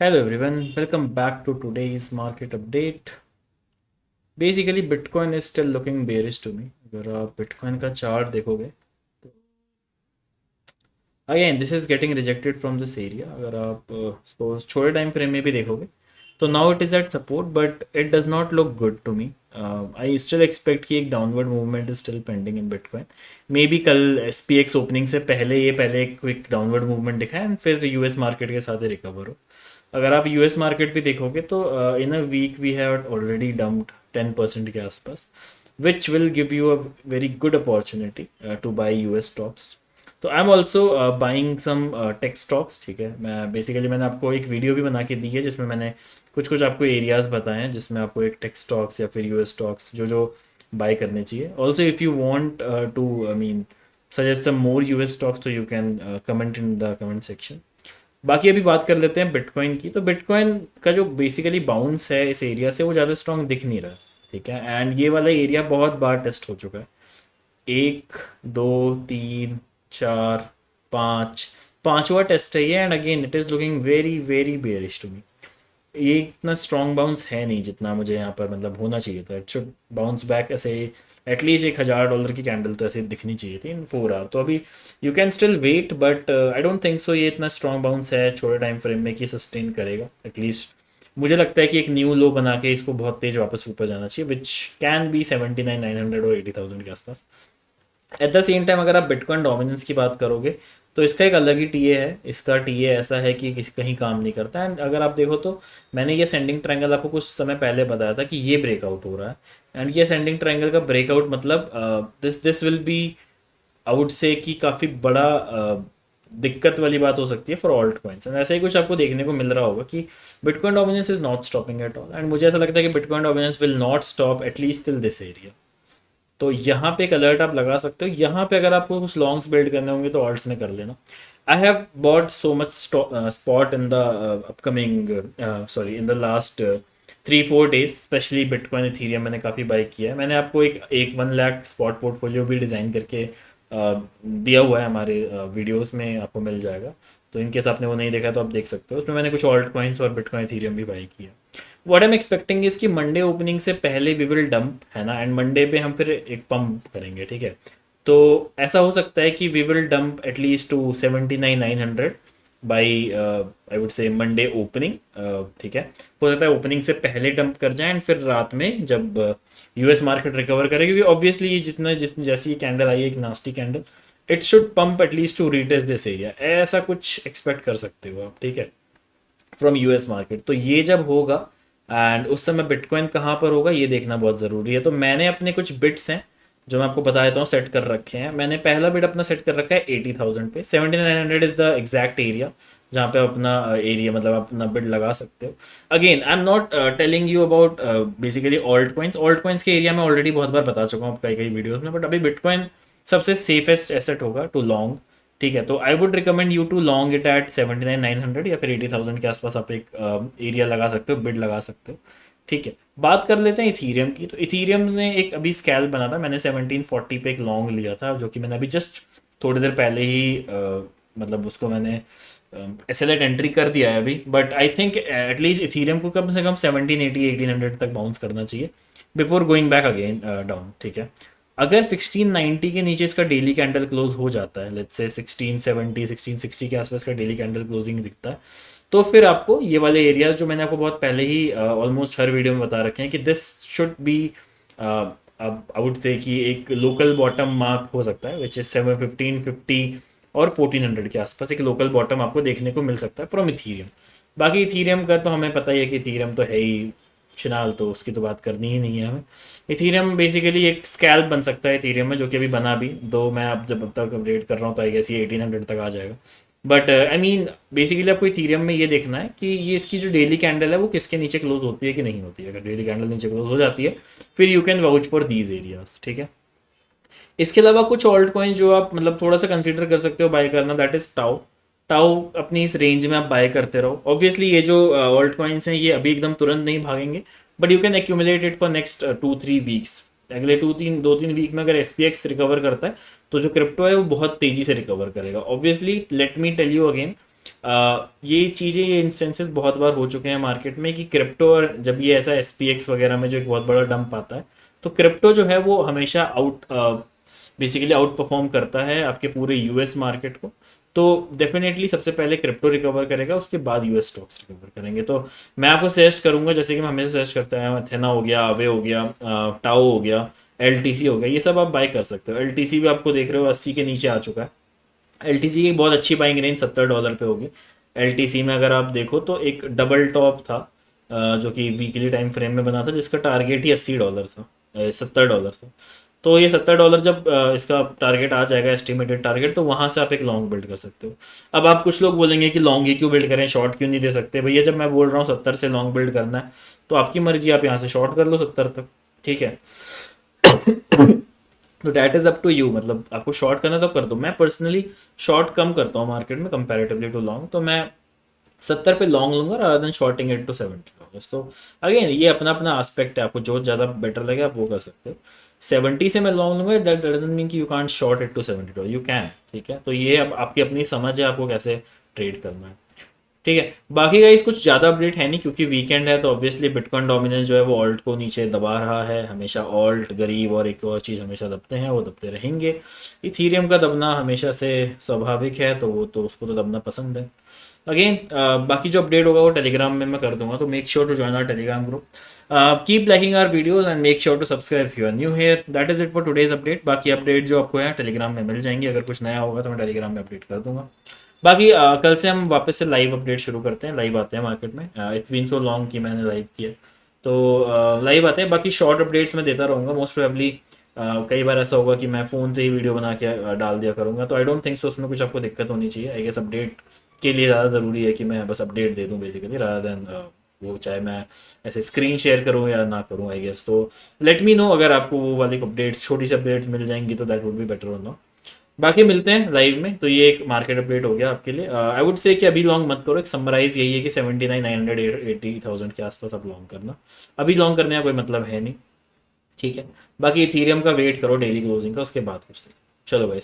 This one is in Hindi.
Hello everyone, welcome back to today's market update. Basically, Bitcoin is still looking bearish to me. अगर आप Bitcoin का चार्ट देखोगे, again this is getting rejected from this area. अगर आप सपोज छोटे टाइम फ्रेम में भी देखोगे, तो now it is at support but it does not look good to me. I still expect कि एक downward movement is still pending in bitcoin. Maybe कल SPX ओपनिंग से पहले एक क्विक डाउनवर्ड मूवमेंट दिखाए एंड फिर यूएस मार्केट के साथ ही रिकवर हो. अगर आप यूएस मार्केट भी देखोगे तो in a week we have already dumped 10% के आसपास, which will give you a very good opportunity to buy US stocks. तो I am also buying some tech stocks. ठीक है, मैंने आपको एक वीडियो भी बना के दी है जिसमें मैंने कुछ कुछ आपको एरियाज बताए हैं जिसमें आपको एक टेक स्टॉक्स या फिर यूएस स्टॉक्स जो जो बाय करने चाहिए. Also if you want to I mean suggest some more US stocks तो you can comment in the comment section. बाकी अभी बात कर लेते हैं बिटकॉइन की. तो बिटकॉइन का जो बेसिकली बाउंस है इस एरिया से वो ज़्यादा स्ट्रॉन्ग दिख नहीं रहा है. ठीक है, एंड ये वाला एरिया बहुत बार टेस्ट हो चुका है. एक, दो, तीन, चार, पाँच, पांचवा टेस्ट है ये. And again it is looking very very bearish to me. ये इतना स्ट्रॉन्ग बाउंस है नहीं जितना मुझे यहाँ पर मतलब होना चाहिए था. इट शुड बाउंस बैक ऐसे एटलीस्ट $1,000 की कैंडल तो ऐसे दिखनी चाहिए थी इन 4 आवर. तो अभी you can still wait but I don't think so ये इतना स्ट्रॉन्ग बाउंस है छोटे टाइम फ्रेम में कि सस्टेन करेगा. एटलीस्ट मुझे लगता है कि एक न्यू लो बना के इसको बहुत तेज वापस ऊपर जाना चाहिए विच कैन बी 79,900 और 80,000 के आसपास. एट द सेम टाइम अगर आप बिटकॉइन डोमिनेंस की बात करोगे तो इसका एक अलग ही टीए है. इसका टीए ऐसा है कि किसी कहीं काम नहीं करता. एंड अगर आप देखो तो मैंने ये सेंडिंग ट्रायंगल आपको कुछ समय पहले बताया था कि ये ब्रेकआउट हो रहा है. एंड ये सेंडिंग ट्रायंगल का ब्रेकआउट मतलब this this will be I would say कि काफ़ी बड़ा दिक्कत वाली बात हो सकती है फॉर ऑल्ट कॉइन्स. एंड ऐसा ही कुछ आपको देखने को मिल रहा होगा कि bitcoin dominance is not stopping at all. And मुझे ऐसा लगता है कि bitcoin dominance will not stop at least till this area. तो यहाँ पे एक अलर्ट आप लगा सकते हो. यहाँ पे अगर आपको कुछ लॉन्ग्स बिल्ड करने होंगे तो ऑल्ट्स में कर लेना. I have bought so much spot in the upcoming sorry in the last 3-4 days. Specially bitcoin Ethereum मैंने काफ़ी बाई किया है. मैंने आपको एक 1 लाख स्पॉट पोर्टफोलियो भी डिज़ाइन करके दिया हुआ है हमारे वीडियोस में, आपको मिल जाएगा. तो इनकेस आपने वो नहीं देखा तो आप देख सकते हो. उसमें मैंने कुछ ऑल्ट कॉइन्स और बिटकॉइन इथीरियम भी बाई किया. What I am expecting is कि मंडे ओपनिंग से पहले वी विल डंप है ना. एंड मंडे पे हम फिर एक पंप करेंगे. ठीक है, तो ऐसा हो सकता है कि we will dump at least to 79,900 by I would say Monday opening. ठीक है, हो सकता है ओपनिंग से पहले डंप कर जाए एंड फिर रात में जब यूएस मार्केट रिकवर करे, क्योंकि ऑब्वियसली ये जैसी ये कैंडल आई है एक nasty candle, it should pump at least to retest this area. ऐसा कुछ एक्सपेक्ट कर सकते हो आप. ठीक है, फ्रॉम यूएस मार्केट. तो ये जब होगा एंड उस समय बिटकॉइन कहाँ पर होगा ये देखना बहुत ज़रूरी है. तो मैंने अपने कुछ बिट्स हैं जो मैं आपको बता देता हूँ सेट कर रखे हैं. मैंने पहला बिट अपना सेट कर रखा है 80,000 पे. 7900 इज़ द एग्जैक्ट एरिया जहाँ पे आप अपना एरिया मतलब आप अपना बिट लगा सकते हो. Again I am not telling you about basically alt coins. Alt coins के एरिया में ऑलरेडी बहुत बार बता चुका हूँ कई कई वीडियोज़ में. बट अभी बिटकॉइन सबसे सेफेस्ट एसेट होगा टू लॉन्ग. ठीक है, तो I would recommend you to long it at 79,900 या फिर 80,000 के आसपास आप एक एरिया लगा सकते हो, बिड लगा सकते हो. ठीक है, बात कर लेते हैं इथीरियम की. तो इथीरियम ने एक अभी स्कैल बना था. मैंने 1740 पे एक लॉन्ग लिया था जो कि मैंने अभी जस्ट थोड़ी देर पहले ही मतलब उसको मैंने एसएलएट एंट्री कर दिया है अभी. But I think at least Ethereum को कम से कम 1780 1800 तक बाउंस करना चाहिए before going back again down. ठीक है, अगर 1690 के नीचे इसका डेली कैंडल क्लोज हो जाता है, लेट्स से 1670 1660 के आसपास का डेली कैंडल क्लोजिंग दिखता है, तो फिर आपको ये वाले एरियाज जो मैंने आपको बहुत पहले ही ऑलमोस्ट हर वीडियो में बता रखे हैं कि दिस शुड बी अब आई वुड से कि एक लोकल बॉटम मार्क हो सकता है विच इज 715 50 और 1400 के आसपास एक लोकल बॉटम आपको देखने को मिल सकता है फ्रॉम इथीरियम. बाकी इथीरियम का तो हमें पता ही है कि इथीरियम तो है ही चिनाल, तो उसकी तो बात करनी ही नहीं है हमें. इथीरियम बेसिकली एक स्कैल्प बन सकता है इथीरियम में, जो कि अभी बना भी दो. मैं अब तक अपडेट कर रहा हूँ तो आई गेस ये 1800 तक आ जाएगा. बट आई मीन बेसिकली आपको इथीरियम में ये देखना है कि ये इसकी जो डेली कैंडल है वो किसके नीचे क्लोज होती है कि नहीं होती है. अगर डेली कैंडल नीचे क्लोज हो जाती है फिर you can vouch for these areas. ठीक है, इसके अलावा कुछ ऑल्ट कॉइन जो आप मतलब थोड़ा सा कंसीडर कर सकते हो बाय करना, दैट इज टाउ. टाउ अपनी इस रेंज में आप बाय करते रहो. ऑब्वियसली ये जो ऑल्ट कॉइन्स हैं ये अभी एकदम तुरंत नहीं भागेंगे, but you can accumulate it for next 2-3 weeks. अगले 2-3 वीक में अगर SPX रिकवर करता है तो जो क्रिप्टो है वो बहुत तेजी से रिकवर करेगा. Obviously let me tell you again, ये चीज़ें, ये इंस्टेंसेस बहुत बार हो चुके हैं मार्केट में कि क्रिप्टो, और जब ये ऐसा SPX वगैरह में जो एक बहुत बड़ा डंप आता है, तो क्रिप्टो जो है वो हमेशा बेसिकली आउट परफॉर्म करता है आपके पूरे US मार्केट को। तो डेफिनेटली सबसे पहले क्रिप्टो रिकवर करेगा, उसके बाद US स्टॉक्स रिकवर करेंगे। तो मैं आपको सजेस्ट करूंगा, जैसे कि मैं हमेशा सजेस्ट करता है, अथेना हो गया, आवे हो गया, टाओ हो गया, LTC हो गया, ये सब आप बाय कर सकते हो। LTC भी आपको देख रहे हो 80 के नीचे आ चुका है। LTC की बहुत अच्छी बाइंग रेंज $70 पे होगी। LTC में अगर आप देखो तो एक डबल टॉप था, जो कि वीकली टाइम फ्रेम में बना था, जिसका टारगेट ही $80 था, $70 था। तो ये $70 जब इसका टारगेट आ जाएगा, एस्टिमेटेड टारगेट, तो वहां से आप एक लॉन्ग बिल्ड कर सकते हो। अब आप कुछ लोग बोलेंगे कि लॉन्ग ही क्यों बिल्ड करें, शॉर्ट क्यों नहीं दे सकते भैया? जब मैं बोल रहा हूँ 70 से लॉन्ग बिल्ड करना है, तो आपकी मर्जी, आप यहाँ से शॉर्ट कर लो 70 तक, ठीक है। तो that is up to you, मतलब आपको शॉर्ट करना तो कर दो। मैं पर्सनली शॉर्ट कम करता हूँ मार्केट में कंपैरेटिवली टू लॉन्ग, तो मैं 70 पे लॉन्ग लूंगा rather than shorting it to $70। तो अगेन ये अपना अपना एस्पेक्ट है, आपको जो ज़्यादा बेटर लगे आप वो कर सकते हो। 70 से मैं लॉन्ग लूंगा, दैट डजंट मीन कि you can't short it to $70, you can, ठीक है। तो ये अब आपकी अपनी समझ है आपको कैसे ट्रेड करना है, ठीक है। बाकी गाइस कुछ ज़्यादा अपडेट है नहीं, क्योंकि वीकेंड है, तो ऑब्वियसली बिटकॉइन डोमिनेंस जो है वो ऑल्ट को नीचे दबा रहा है। हमेशा ऑल्ट, गरीब और एक और चीज़ हमेशा दबते हैं, वो दबते रहेंगे। इथीरियम का दबना हमेशा से स्वाभाविक है, तो वो तो उसको तो दबना पसंद है। अगेन बाकी जो अपडेट होगा वो टेलीग्राम में मैं कर दूंगा, तो make sure to join our Telegram group. Keep liking our videos and make sure to subscribe if you are new here. That is it for today's update. बाकी अपडेट जो आपको है टेलीग्राम में मिल जाएंगे, अगर कुछ नया होगा तो मैं टेलीग्राम में अपडेट कर दूंगा। बाकी कल से हम वापस से लाइव अपडेट शुरू करते हैं, लाइव आते हैं मार्केट में। इट्स बीन सो लॉन्ग कि मैंने लाइव किया, तो लाइव आते हैं। बाकी शॉर्ट अपडेट्स मैं देता रहूँगा मोस्ट प्रोबेबली। कई बार ऐसा होगा कि मैं फ़ोन से ही वीडियो बना के डाल दिया करूँगा, तो आई डोंट थिंक सो उसमें कुछ आपको दिक्कत होनी चाहिए। आई गेस अपडेट के लिए ज़्यादा ज़रूरी है कि मैं बस अपडेट दे दूँ बेसिकली, रादर देन वो चाहे मैं ऐसे स्क्रीन शेयर करूँ या ना करूँ, आई गेस। तो लेट मी नो अगर आपको वो वाली अपडेट्स, छोटी सी अपडेट्स मिल जाएंगी, तो दैट वुड बी बेटर हो। बाकी मिलते हैं लाइव में। तो ये एक मार्केट अपडेट हो गया आपके लिए। आई वुड से कि अभी लॉन्ग मत करो, एक समराइज यही है कि 79,980,000 के आसपास आप लॉन्ग करना। अभी लॉन्ग करने का कोई मतलब है नहीं, ठीक है। बाकी इथीरियम का वेट करो डेली क्लोजिंग का, उसके बाद कुछ देखो। चलो भाई।